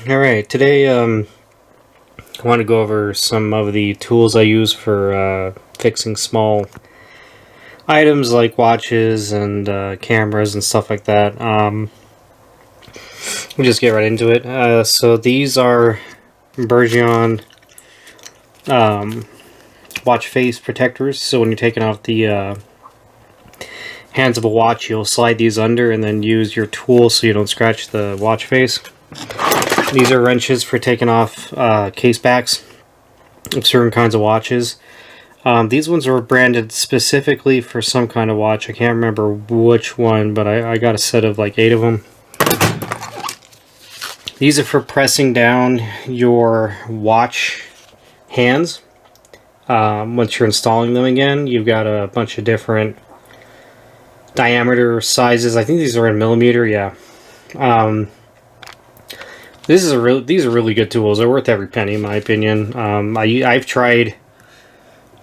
Alright, today I want to go over some of the tools I use for fixing small items like watches and cameras and stuff like that. We'll just get right into it. So these are Bergeon watch face protectors. So when you're taking off the hands of a watch, you'll slide these under and then use your tool so you don't scratch the watch face. These are wrenches for taking off case backs of certain kinds of watches. These ones were branded specifically for some kind of watch. I can't remember which one, but I got a set of like 8 of them. These are for pressing down your watch hands. Once you're installing them again, you've got a bunch of different diameter sizes. I think these are in millimeter, yeah. These are really good tools. They're worth every penny, in my opinion. I've tried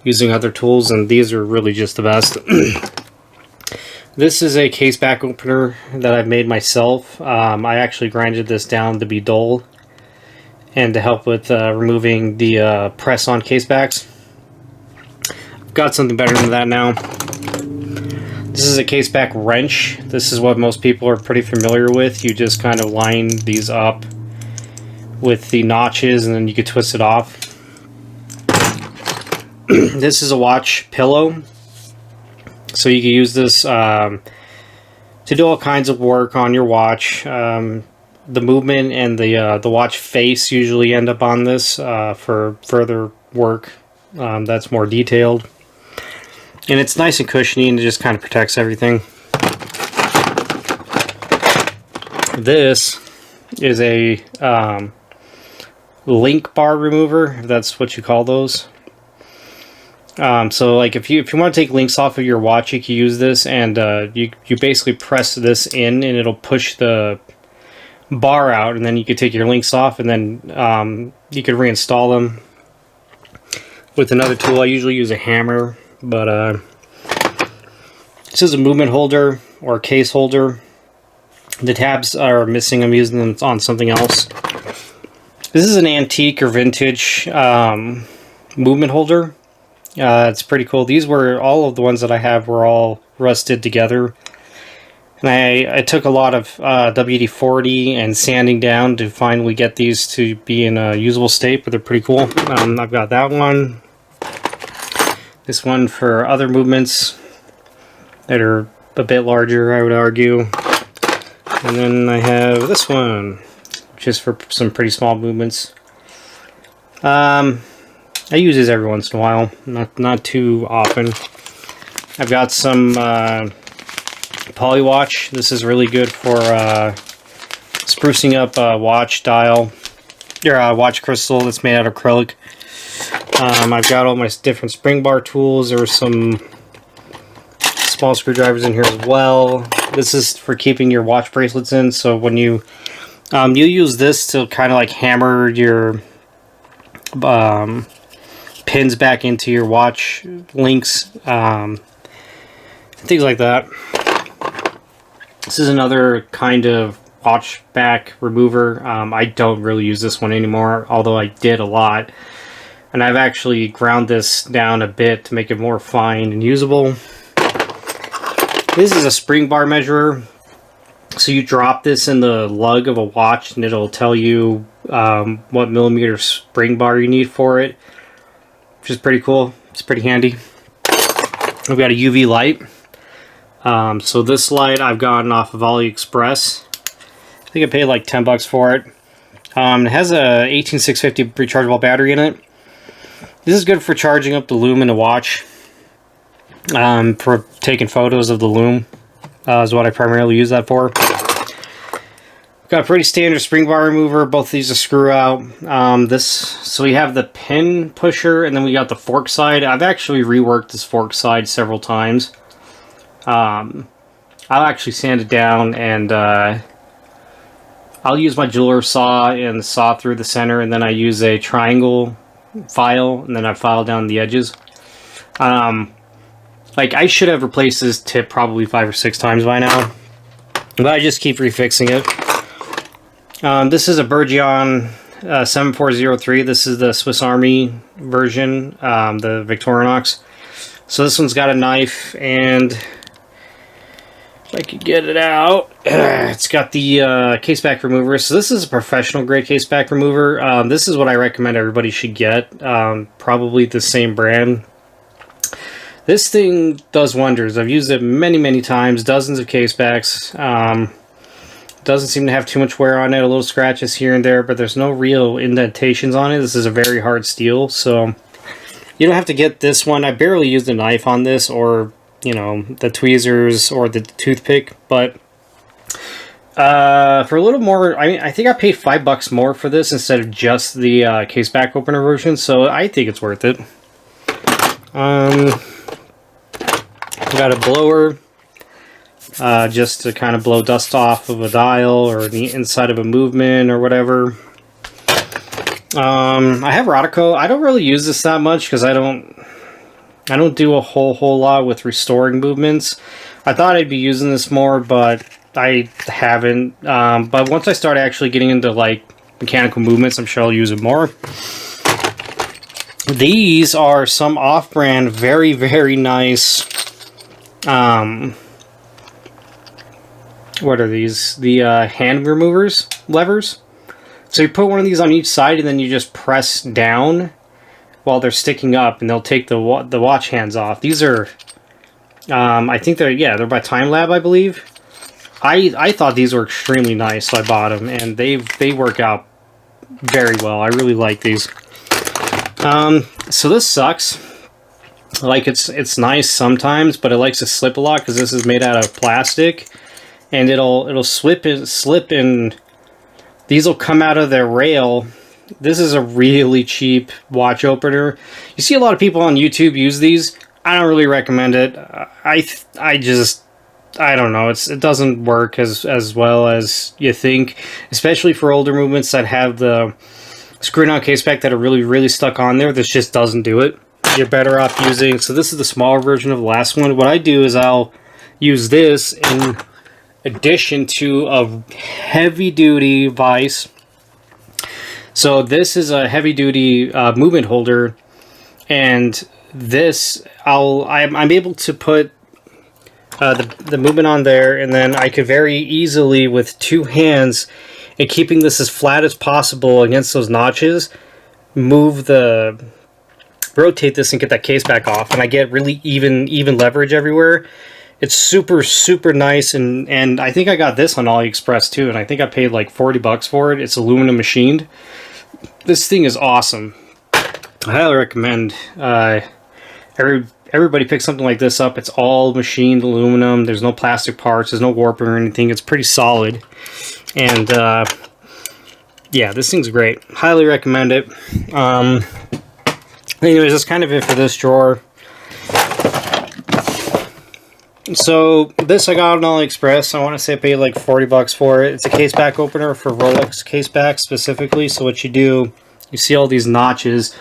using other tools, and these are really just the best. This is a case back opener that I've made myself. I actually grinded this down to be dull and to help with removing the press-on case backs. I've got something better than that now. This is a case back wrench. This is what most people are pretty familiar with. You just kind of line these up with the notches and then you can twist it off. This is a watch pillow. So you can use this to do all kinds of work on your watch. The movement and the watch face usually end up on this for further work that's more detailed. And it's nice and cushiony and it just kind of protects everything. This is a link bar remover, if that's what you call those. So like if you want to take links off of your watch, you can use this, and you basically press this in and it'll push the bar out, and then you can take your links off, and then you can reinstall them with another tool. I usually use a hammer, but this is a movement holder or a case holder. The tabs are missing. I'm using them on something else. This is an antique or vintage movement holder. It's pretty cool. These were, all of the ones that I have were all rusted together. And I took a lot of WD-40 and sanding down to finally get these to be in a usable state, but they're pretty cool. I've got that one. This one for other movements that are a bit larger, I would argue. And then I have this one, just for some pretty small movements. I use this every once in a while, not too often. I've got some Polywatch. This is really good for sprucing up a watch dial, or a watch crystal that's made out of acrylic. I've got all my different spring bar tools. There are some small screwdrivers in here as well. This is for keeping your watch bracelets in, so when you use this to kind of like hammer your pins back into your watch links, things like that. This is another kind of watch back remover. I don't really use this one anymore, although I did a lot. And I've actually ground this down a bit to make it more fine and usable. This is a spring bar measurer. So you drop this in the lug of a watch and it'll tell you what millimeter spring bar you need for it, which is pretty cool. It's pretty handy. We've got a UV light. So this light I've gotten off of Aliexpress. I think I paid like 10 bucks for it. It has a 18650 rechargeable battery in it. This is good for charging up the lume in the watch. For taking photos of the lume is what I primarily use that for. Got a pretty standard spring bar remover. Both of these are screw out. So we have the pin pusher, and then we got the fork side. I've actually reworked this fork side several times. I'll actually sand it down, and I'll use my jeweler saw and saw through the center, and then I use a triangle file, and then I file down the edges. Like, I should have replaced this tip probably 5 or 6 times by now, but I just keep refixing it. This is a Bergeon 7403. This is the Swiss Army version, the Victorinox. So this one's got a knife, and if I could get it out, it's got the case back remover. So this is a professional grade case back remover. This is what I recommend everybody should get. Probably the same brand. This thing does wonders. I've used it many, many times, dozens of case backs. Doesn't seem to have too much wear on it, a little scratches here and there, but there's no real indentations on it. This is a very hard steel, so you don't have to get this one. I barely used a knife on this, or, you know, the tweezers or the toothpick, but for a little more, I think I paid $5 more for this instead of just the case back opener version, so I think it's worth it. Got a blower. Just to kind of blow dust off of a dial or the inside of a movement or whatever. I have Rodico. I don't really use this that much because I don't do a whole lot with restoring movements. I thought I'd be using this more, but I haven't. But once I start actually getting into like mechanical movements, I'm sure I'll use it more. These are some off-brand, very, very nice. What are these? The hand removers, levers. So you put one of these on each side, and then you just press down while they're sticking up, and they'll take the watch hands off. These are, I think they're by Time Lab, I believe. I thought these were extremely nice, so I bought them, and they work out very well. I really like these. So this sucks. Like it's nice sometimes, but it likes to slip a lot because this is made out of plastic. And it'll slip and these will come out of their rail. This is a really cheap watch opener. You see a lot of people on YouTube use these. I don't really recommend it. I don't know. It doesn't work as well as you think, especially for older movements that have the screw-down case back that are really stuck on there. This just doesn't do it. You're better off using. So this is the smaller version of the last one. What I do is I'll use this in addition to a heavy-duty vise. So this is a heavy-duty movement holder, and this I'm able to put the movement on there, and then I could very easily with two hands, and keeping this as flat as possible against those notches, rotate this and get that case back off, and I get really even leverage everywhere. It's super nice, and I think I got this on Aliexpress too, and I think I paid like $40 for it. It's aluminum machined. This thing is awesome. I highly recommend everybody pick something like this up. It's all machined aluminum. There's no plastic parts. There's no warping or anything. It's pretty solid, and yeah, this thing's great. Highly recommend it. Anyways, that's kind of it for this drawer. So this I got on AliExpress. I want to say I paid like $40 for it. It's a case back opener for Rolex case back specifically. So what you do, you see all these notches.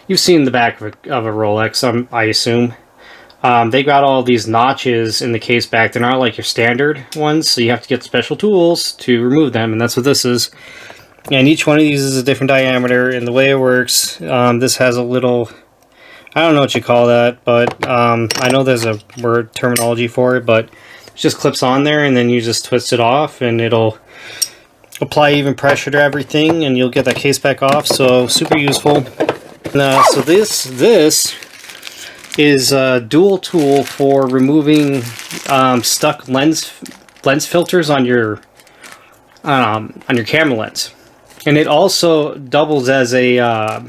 You've seen the back of a Rolex, I assume. They got all these notches in the case back. They're not like your standard ones, so you have to get special tools to remove them, and that's what this is. And each one of these is a different diameter, and the way it works, this has a little, I don't know what you call that, but I know there's a word terminology for it, but it just clips on there, and then you just twist it off, and it'll apply even pressure to everything, and you'll get that case back off. So super useful. So this is a dual tool for removing stuck lens filters on your camera lens, and it also doubles as a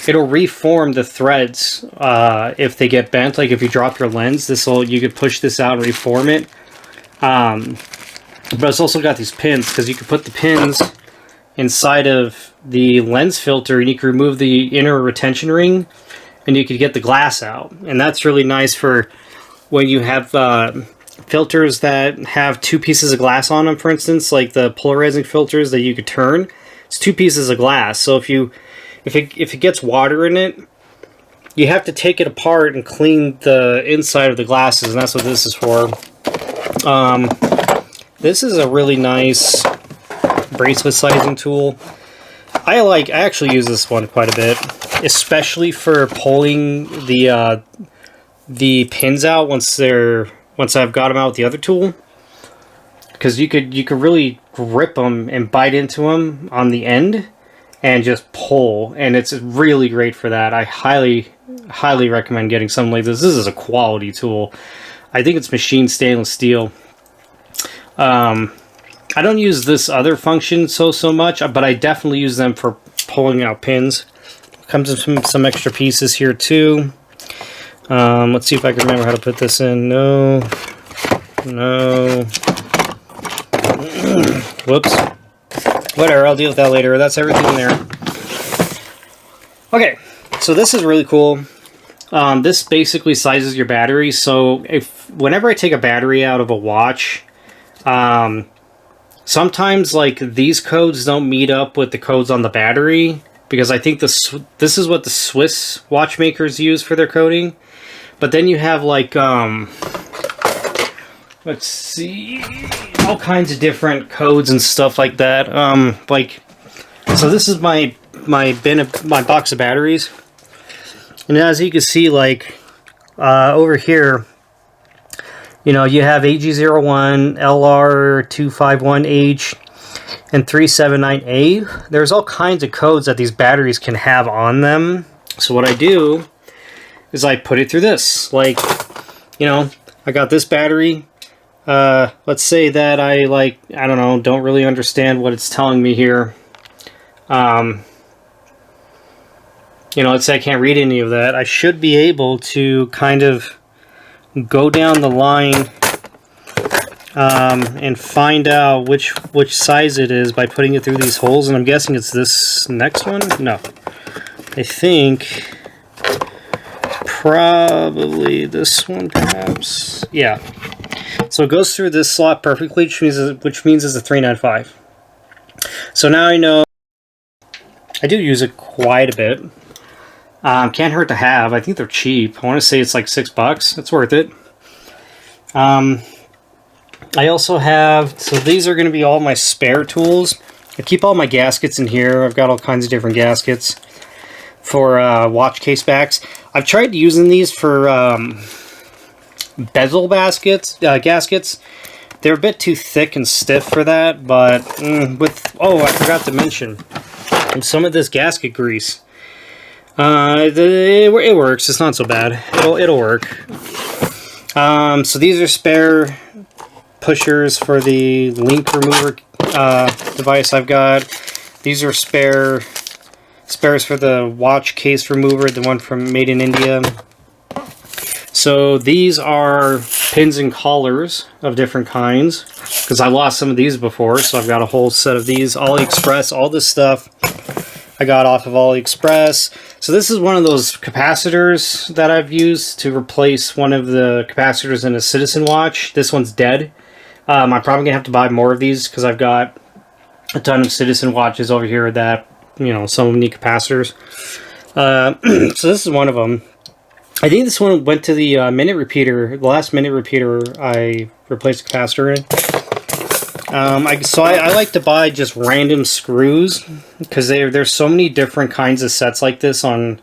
it'll reform the threads if they get bent. Like if you drop your lens, you could push this out and reform it. But it's also got these pins, because you could put the pins inside of the lens filter, and you can remove the inner retention ring, and you could get the glass out. And that's really nice for when you have filters that have two pieces of glass on them, for instance, like the polarizing filters that you could turn. It's two pieces of glass. So if it gets water in it, you have to take it apart and clean the inside of the glasses, and that's what this is for. This is a really nice bracelet sizing tool. I actually use this one quite a bit, especially for pulling the pins out once I've got them out with the other tool, because you could really grip them and bite into them on the end and just pull, and it's really great for that. I highly recommend getting something like this. This is a quality tool. I think it's machined stainless steel. I don't use this other function so much, but I definitely use them for pulling out pins. Comes in some extra pieces here too. Let's see if I can remember how to put this in. No. Whoops. Whatever, I'll deal with that later. That's everything in there. Okay, so this is really cool. This basically sizes your battery. So whenever I take a battery out of a watch, sometimes like these codes don't meet up with the codes on the battery, because I think this is what the Swiss watchmakers use for their coding. But then you have like let's see, all kinds of different codes and stuff like that. So this is my box of batteries, and as you can see, like over here, you know, you have AG01, LR251H, and 379A. There's all kinds of codes that these batteries can have on them. So what I do is I put it through this. Like, you know, I got this battery. Let's say that I don't know, don't really understand what it's telling me here. You know, let's say I can't read any of that. I should be able to kind of go down the line and find out which size it is by putting it through these holes. And I'm guessing it's this next one. No, I think probably this one, perhaps. Yeah. So it goes through this slot perfectly, which means it's a 395. So now I know. I do use it quite a bit. Can't hurt to have. I think they're cheap. I want to say it's like $6. It's worth it. I also have, so these are going to be all my spare tools. I keep all my gaskets in here. I've got all kinds of different gaskets for watch case backs. I've tried using these for bezel gaskets. They're a bit too thick and stiff for that, but I forgot to mention some of this gasket grease. It works. It's not so bad. It'll work. So these are spare pushers for the link remover device I've got. These are spares for the watch case remover, the one from Made in India. So these are pins and collars of different kinds, because I lost some of these before, so I've got a whole set of these. Aliexpress, all this stuff I got off of Aliexpress. So this is one of those capacitors that I've used to replace one of the capacitors in a Citizen watch. This one's dead. I'm probably going to have to buy more of these, because I've got a ton of Citizen watches over here that, you know, some of them need capacitors. So this is one of them. I think this one went to the minute repeater, the last minute repeater I replaced the capacitor in. I like to buy just random screws, because there's so many different kinds of sets like this on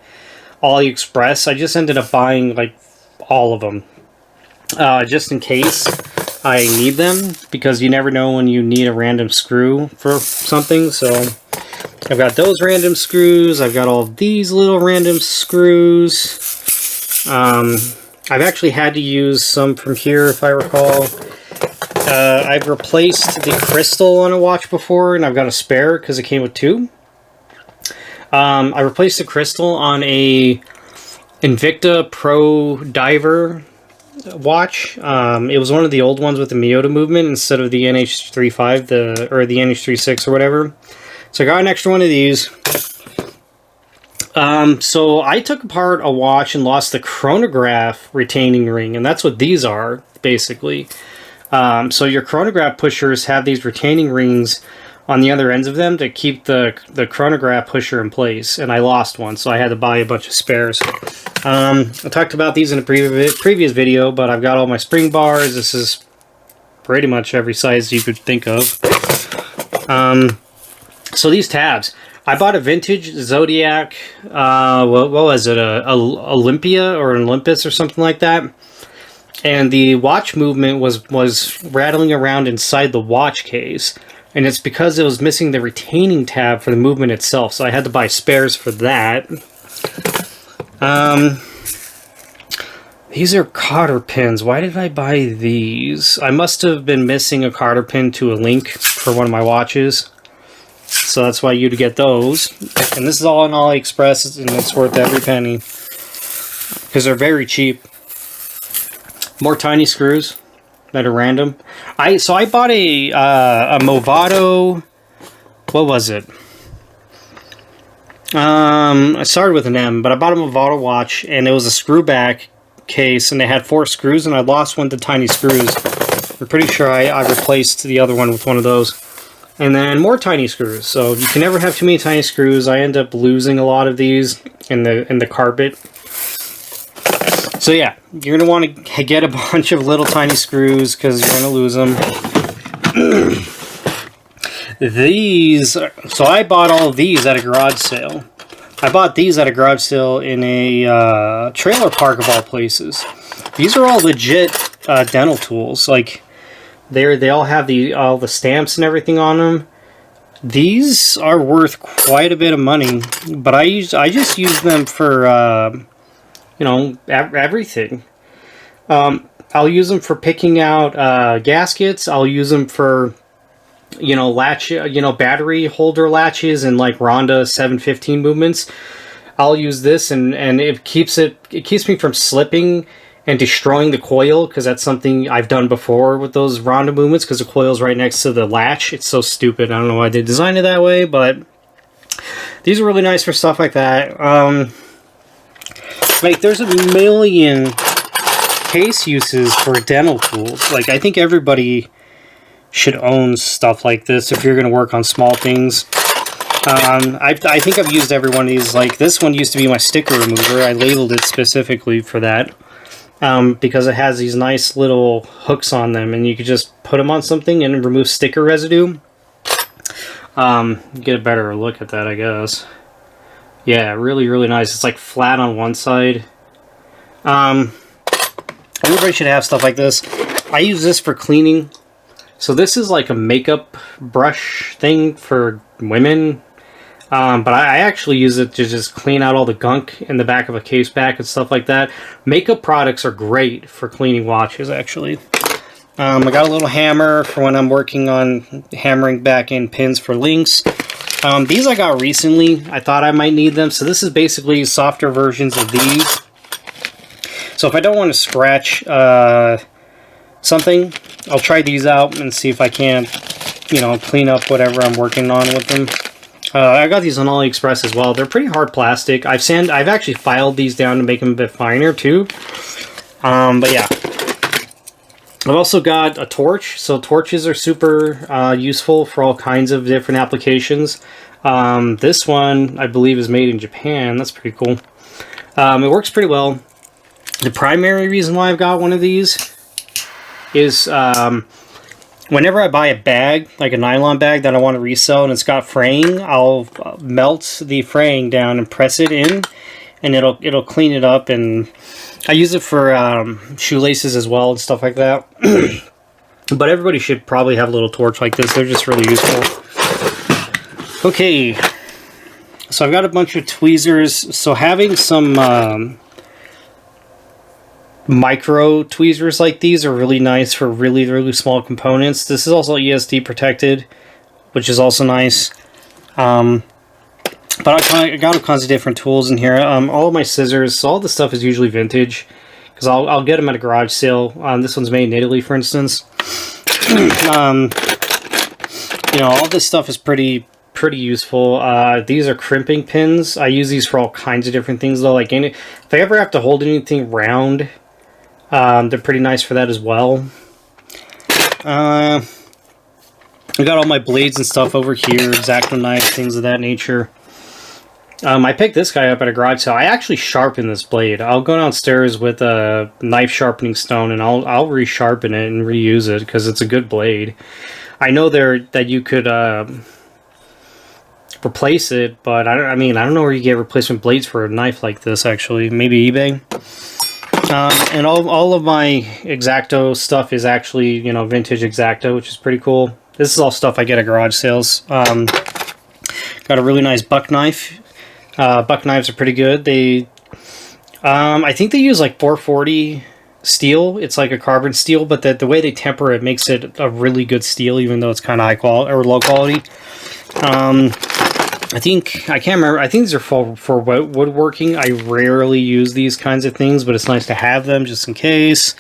Aliexpress. I just ended up buying like all of them, just in case I need them, because you never know when you need a random screw for something. So I've got those random screws. I've got all of these little random screws. I've actually had to use some from here, if I recall. I've replaced the crystal on a watch before, and I've got a spare because it came with two. I replaced the crystal on a Invicta Pro Diver watch. It was one of the old ones with the Miyota movement instead of the NH35, or the NH36 or whatever. So I got an extra one of these. So I took apart a watch and lost the chronograph retaining ring, and that's what these are, basically. So your chronograph pushers have these retaining rings on the other ends of them to keep the chronograph pusher in place, and I lost one, so I had to buy a bunch of spares. I talked about these in a previous video, but I've got all my spring bars. This is pretty much every size you could think of. So these tabs, I bought a vintage Zodiac, what was it, a Olympia or an Olympus or something like that. And the watch movement was rattling around inside the watch case. And it's because it was missing the retaining tab for the movement itself. So I had to buy spares for that. These are cotter pins. Why did I buy these? I must have been missing a cotter pin to a link for one of my watches. So that's why you'd get those. And this is all on Aliexpress, and it's worth every penny. Because they're very cheap. More tiny screws that are random. So I bought a Movado. What was it? I started with an M, but I bought a Movado watch, and it was a screw back case, and they had 4 screws, and I lost one to tiny screws. I'm pretty sure I replaced the other one with one of those. And then more tiny screws. So you can never have too many tiny screws. I end up losing a lot of these in the carpet. So yeah, you're going to want to get a bunch of little tiny screws because you're going to lose them. So I bought all of these at a garage sale. I bought these at a garage sale in a trailer park of all places. These are all legit dental tools. Like they all have all the stamps and everything on them. These are worth quite a bit of money, but I just use them for you know, everything. I'll use them for picking out gaskets. I'll use them for, you know, battery holder latches and like Ronda 715 movements. I'll use this and it keeps me from slipping and destroying the coil, because that's something I've done before with those Ronda movements, because the coil's right next to the latch. It's so stupid. I don't know why they designed it that way, but these are really nice for stuff like that. Like, there's a million case uses for dental tools. Like, I think everybody should own stuff like this if you're going to work on small things. I think I've used every one of these. Like, this one used to be my sticker remover. I labeled it specifically for that. Because it has these nice little hooks on them, and you could just put them on something and remove sticker residue. Get a better look at that, I guess. Yeah, really, really nice. It's like flat on one side. Everybody should have stuff like this. I use this for cleaning. So this is like a makeup brush thing for women. But I actually use it to just clean out all the gunk in the back of a case back and stuff like that. Makeup products are great for cleaning watches, actually. I got a little hammer for when I'm working on hammering back in pins for links. These I got recently. I thought I might need them. So this is basically softer versions of these. So if I don't want to scratch something, I'll try these out and see if I can, you know, clean up whatever I'm working on with them. I got these on Aliexpress as well. They're pretty hard plastic. I've actually filed these down to make them a bit finer too. But yeah. I've also got a torch. So torches are super useful for all kinds of different applications. This one, I believe, is made in Japan. That's pretty cool. It works pretty well. The primary reason why I've got one of these is whenever I buy a bag, like a nylon bag that I want to resell and it's got fraying, I'll melt the fraying down and press it in, and it'll clean it up. And I use it for shoelaces as well and stuff like that. But everybody should probably have a little torch like this. They're just really useful. Okay, so I've got a bunch of tweezers. So having some micro tweezers like these are really nice for really, really small components. This is also ESD protected, which is also nice. But I got all kinds of different tools in here. All of my scissors, so all the stuff is usually vintage, because I'll get them at a garage sale. This one's made in Italy, for instance. You know, all this stuff is pretty useful. These are crimping pins. I use these for all kinds of different things, though. Like if I ever have to hold anything round, they're pretty nice for that as well. I got all my blades and stuff over here, X-Acto knives, things of that nature. I picked this guy up at a garage sale. I actually sharpen this blade. I'll go downstairs with a knife sharpening stone and I'll resharpen it and reuse it because it's a good blade. I know that you could replace it, but I mean, I don't know where you get replacement blades for a knife like this, actually. Maybe eBay. And all of my X-Acto stuff is actually, you know, vintage X-Acto, which is pretty cool. This is all stuff I get at garage sales. Got a really nice buck knife. Buck knives are pretty good. They, I think they use like 440 steel. It's like a carbon steel, but the way they temper it makes it a really good steel, even though it's kind of high quality or low quality. I can't remember. I think these are for woodworking. I rarely use these kinds of things, but it's nice to have them just in case.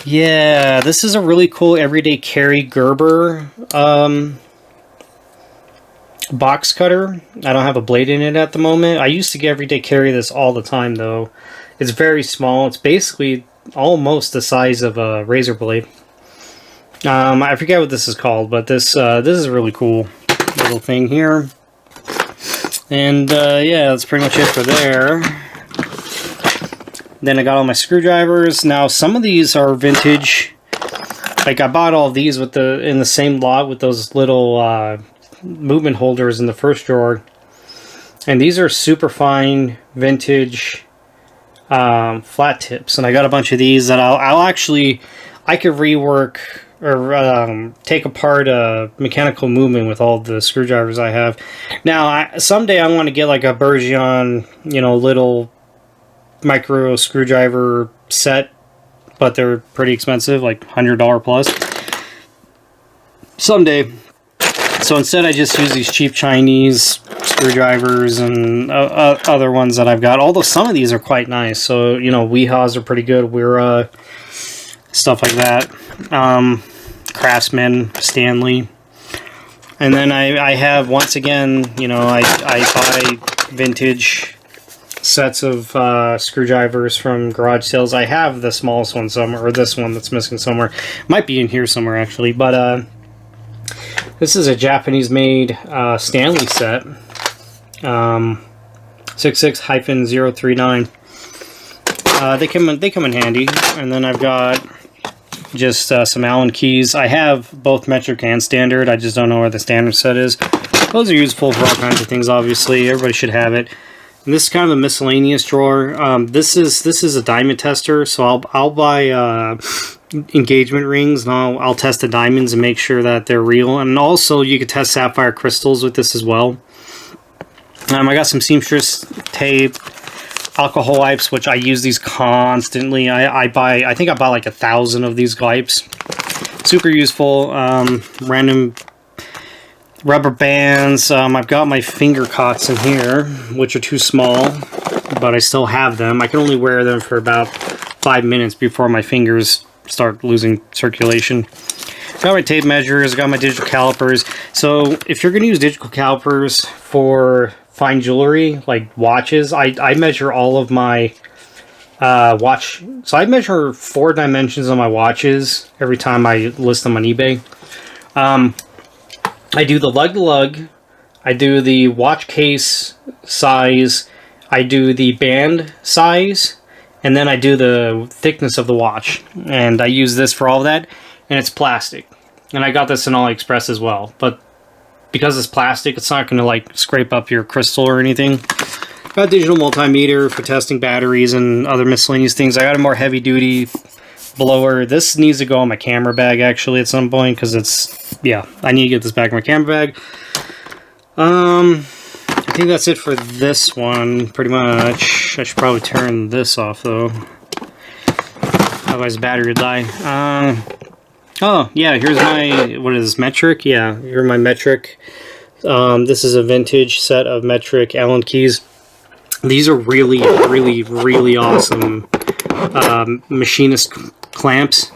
Yeah, this is a really cool everyday carry Gerber box cutter. I don't have a blade in it at the moment. I used to get everyday carry this all the time, though. It's very small. It's basically almost the size of a razor blade. I forget what this is called, but this is a really cool little thing here. And yeah, that's pretty much it for there. Then I got all my screwdrivers. Now some of these are vintage. Like I bought all of these with in the same lot with those little movement holders in the first drawer. And these are super fine vintage flat tips. And I got a bunch of these that I could rework or take apart a mechanical movement with all the screwdrivers I have. Now, someday I want to get like a Bergeon, you know, little micro screwdriver set, but they're pretty expensive, like $100 plus. Someday. So instead I just use these cheap Chinese screwdrivers and other ones that I've got. Although some of these are quite nice. So, you know, Weehaws are pretty good. We're stuff like that. Craftsman, Stanley. And then I have, once again, you know, I buy vintage sets of screwdrivers from garage sales. I have the smallest one somewhere, or this one that's missing somewhere. Might be in here somewhere, actually. But this is a Japanese-made Stanley set. 66-039. They come in handy. And then I've got just some Allen keys. I have both metric and standard. I just don't know where the standard set is. Those are useful for all kinds of things, obviously. Everybody should have it. And this is kind of a miscellaneous drawer. This is a diamond tester, so I'll buy engagement rings, and I'll test the diamonds and make sure that they're real. And also, you can test sapphire crystals with this as well. I got some seamstress tape, alcohol wipes, which I use these constantly. I think I bought like 1,000 of these wipes. Super useful. Random rubber bands. I've got my finger cots in here, which are too small, but I still have them. I can only wear them for about 5 minutes before my fingers start losing circulation. Got my tape measures, got my digital calipers. So if you're going to use digital calipers for fine jewelry, like watches, I measure all of my watch. So I measure 4 dimensions on my watches every time I list them on eBay. I do the lug-to-lug, I do the watch case size, I do the band size, and then I do the thickness of the watch. And I use this for all of that, and it's plastic. And I got this in Aliexpress as well, but because it's plastic, it's not going to like scrape up your crystal or anything. Got a digital multimeter for testing batteries and other miscellaneous things. I got a more heavy-duty blower. This needs to go in my camera bag actually at some point, because it's, yeah, I need to get this back in my camera bag. I think that's it for this one, pretty much. I should probably turn this off though, otherwise the battery would die. Oh yeah, here's my, what is this, metric? Yeah, here's my metric. This is a vintage set of metric Allen keys. These are really, really, really awesome machinist clamps.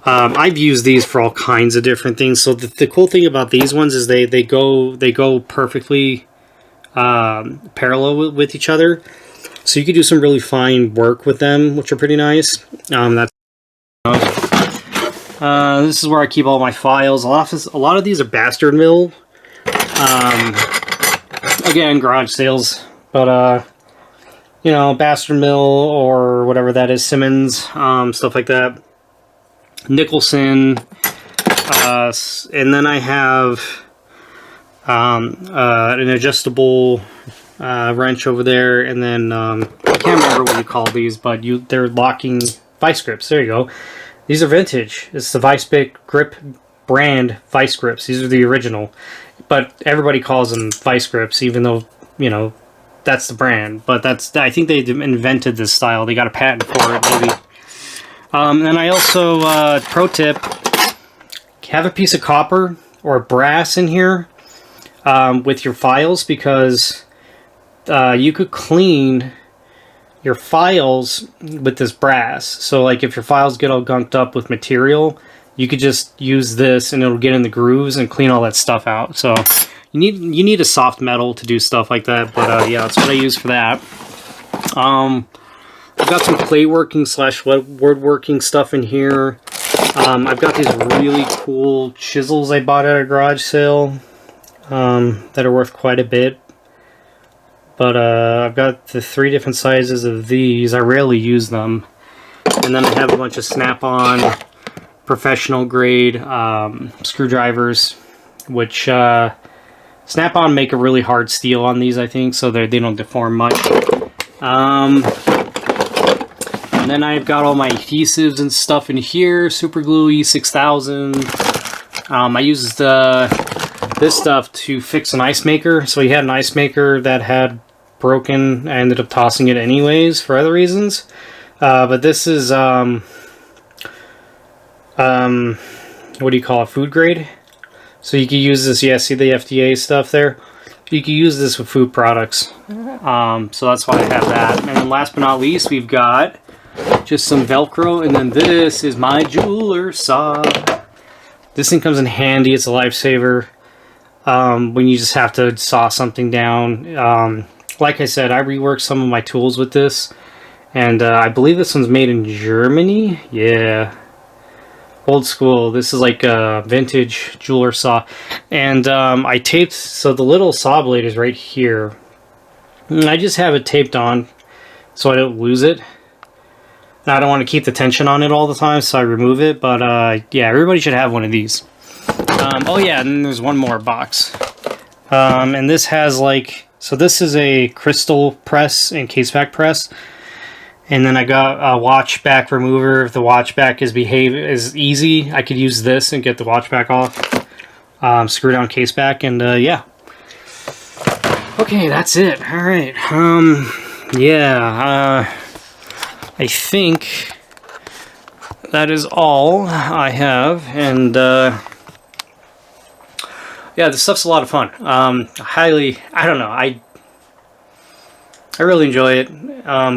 I've used these for all kinds of different things. So the cool thing about these ones is they go perfectly parallel with each other. So you can do some really fine work with them, which are pretty nice. This is where I keep all my files. A lot of these are bastard mill. Again, garage sales, but you know, bastard mill or whatever that is, Simmons, stuff like that. Nicholson. And then I have an adjustable wrench over there, and then I can't remember what you call these, but they're locking vice grips. There you go. These are vintage. It's the Vice Grip brand vice grips. These are the original, but everybody calls them vice grips, even though, you know, that's the brand. But I think they invented this style. They got a patent for it, maybe. And I also, pro tip, have a piece of copper or brass in here with your files, because you could clean your files with this brass. So like if your files get all gunked up with material, you could just use this and it'll get in the grooves and clean all that stuff out. So you need a soft metal to do stuff like that. But yeah, that's what I use for that. I've got some clay working / woodworking stuff in here. I've got these really cool chisels I bought at a garage sale that are worth quite a bit. But I've got the 3 different sizes of these. I rarely use them. And then I have a bunch of Snap-on professional grade screwdrivers, which Snap-on make a really hard steel on these, I think, so they don't deform much. And then I've got all my adhesives and stuff in here. Super Glue E6000. I used this stuff to fix an ice maker. So he had an ice maker that had broken. I ended up tossing it anyways for other reasons. But this is what do you call it? Food grade. So you can use this. Yeah, see the FDA stuff there. You can use this with food products. So that's why I have that. And then last but not least, we've got just some Velcro, and then this is my jeweler saw. This thing comes in handy. It's a lifesaver when you just have to saw something down. Like I said, I reworked some of my tools with this, and I believe this one's made in Germany. Yeah, old school. This is like a vintage jeweler saw, and I taped, so the little saw blade is right here. And I just have it taped on so I don't lose it. I don't want to keep the tension on it all the time, so I remove it. But yeah, everybody should have one of these. Oh yeah, and then there's one more box. And this has like, so this is a crystal press and case back press. And then I got a watch back remover. If the watch back is easy, I could use this and get the watch back off. Screw down case back, and yeah. Okay, that's it. All right. Yeah. I think that is all I have, and yeah, this stuff's a lot of fun. I don't know, I really enjoy it.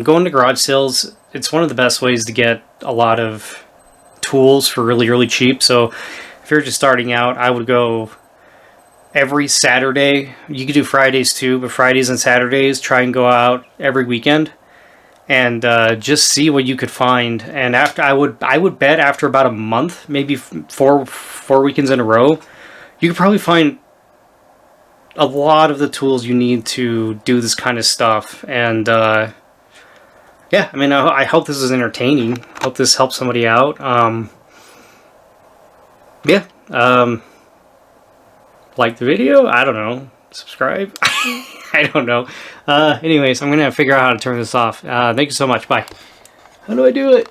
Going to garage sales, it's one of the best ways to get a lot of tools for really, really cheap. So if you're just starting out, I would go every Saturday. You could do Fridays too, but Fridays and Saturdays, try and go out every weekend and just see what you could find. And after, I would bet after about a month, maybe four weekends in a row, you could probably find a lot of the tools you need to do this kind of stuff. And yeah, I mean, I hope this is entertaining. I hope this helps somebody out. Yeah. Like the video? I don't know. Subscribe? I don't know. Anyways, I'm going to figure out how to turn this off. Thank you so much. Bye. How do I do it?